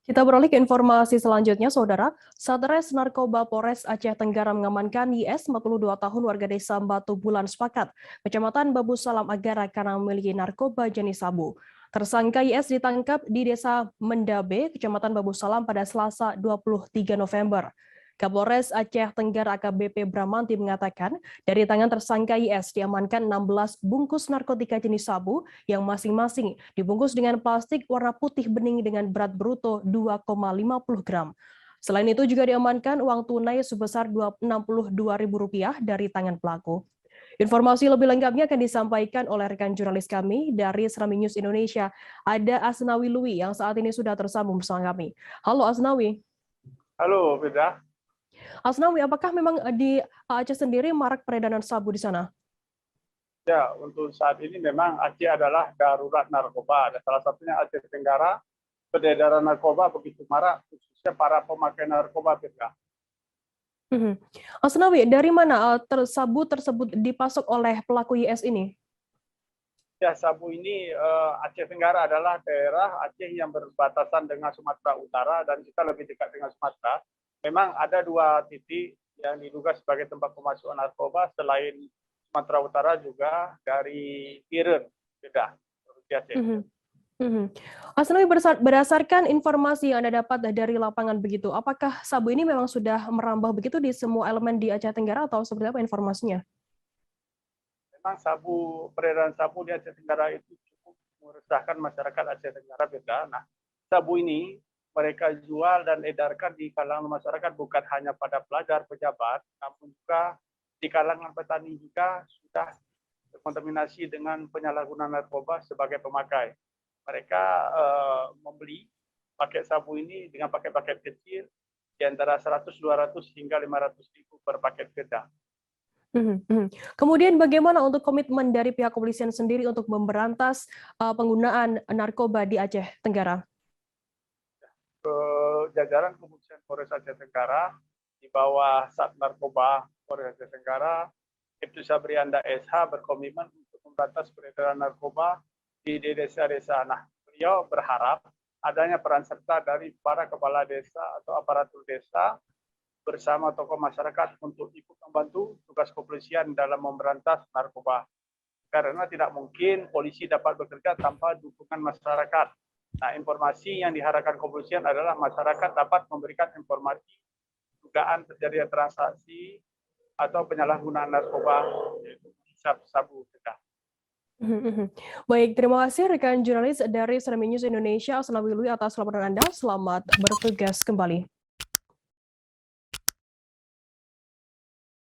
Kita beralih ke informasi selanjutnya, Saudara. Satres Narkoba Polres Aceh Tenggara mengamankan YS 42 tahun warga desa Batu Bulan Sepakat, Kecamatan Babu Salam Agara karena memiliki narkoba jenis sabu. Tersangka YS ditangkap di desa Mendabe, Kecamatan Babu Salam pada Selasa 23 November. Kapolres Aceh Tenggara AKBP Bramanti mengatakan, dari tangan tersangka YS diamankan 16 bungkus narkotika jenis sabu yang masing-masing dibungkus dengan plastik warna putih bening dengan berat bruto 2,50 gram. Selain itu juga diamankan uang tunai sebesar Rp62.000 dari tangan pelaku. Informasi lebih lengkapnya akan disampaikan oleh rekan jurnalis kami dari Serambi News Indonesia. Ada Asnawi Lui yang saat ini sudah tersambung bersama kami. Halo Asnawi. Halo, Beda. Asnawi, apakah memang di Aceh sendiri marak peredaran sabu di sana? Ya, untuk saat ini memang Aceh adalah darurat narkoba. Ada salah satunya Aceh Tenggara, peredaran narkoba begitu marak, khususnya para pemakai narkoba, Beda. Asnawi, dari mana sabu tersebut dipasok oleh pelaku IS ini? Ya, sabu ini Aceh Tenggara adalah daerah Aceh yang berbatasan dengan Sumatera Utara dan kita lebih dekat dengan Sumatera. Memang ada dua titik yang diduga sebagai tempat pemasukan narkoba selain Sumatera Utara juga dari Iren, Beda, Provinsi Aceh. Asnawi, berdasarkan informasi yang Anda dapat dari lapangan begitu, apakah sabu ini memang sudah merambah begitu di semua elemen di Aceh Tenggara atau seperti apa informasinya? Memang peredaran sabu di Aceh Tenggara itu cukup meresahkan masyarakat Aceh Tenggara, Beda. Nah, sabu ini mereka jual dan edarkan di kalangan masyarakat bukan hanya pada pelajar, pejabat, namun juga di kalangan petani juga sudah terkontaminasi dengan penyalahgunaan narkoba sebagai pemakai. Mereka membeli paket sabu ini dengan paket-paket kecil di antara 100, 200 hingga 500 ribu per paket beda. Kemudian bagaimana untuk komitmen dari pihak kepolisian sendiri untuk memberantas penggunaan narkoba di Aceh Tenggara? Jajaran Kepolisian Polres Aceh Tenggara di bawah Sat Narkoba Polres Aceh Tenggara, Ibtu Sabrianda SH berkomitmen untuk memberantas peredaran narkoba di desa-desa. Nah, beliau berharap adanya peran serta dari para kepala desa atau aparatur desa bersama tokoh masyarakat untuk ikut membantu tugas kepolisian dalam memberantas narkoba. Karena tidak mungkin polisi dapat bekerja tanpa dukungan masyarakat. Nah, informasi yang diharapkan kepolisian adalah masyarakat dapat memberikan informasi dugaan terjadinya transaksi atau penyalahgunaan narkoba, yaitu sabu. Baik, terima kasih rekan jurnalis dari Serambi News Indonesia, Asnawi Lui atas laporan Anda. Selamat bertugas kembali.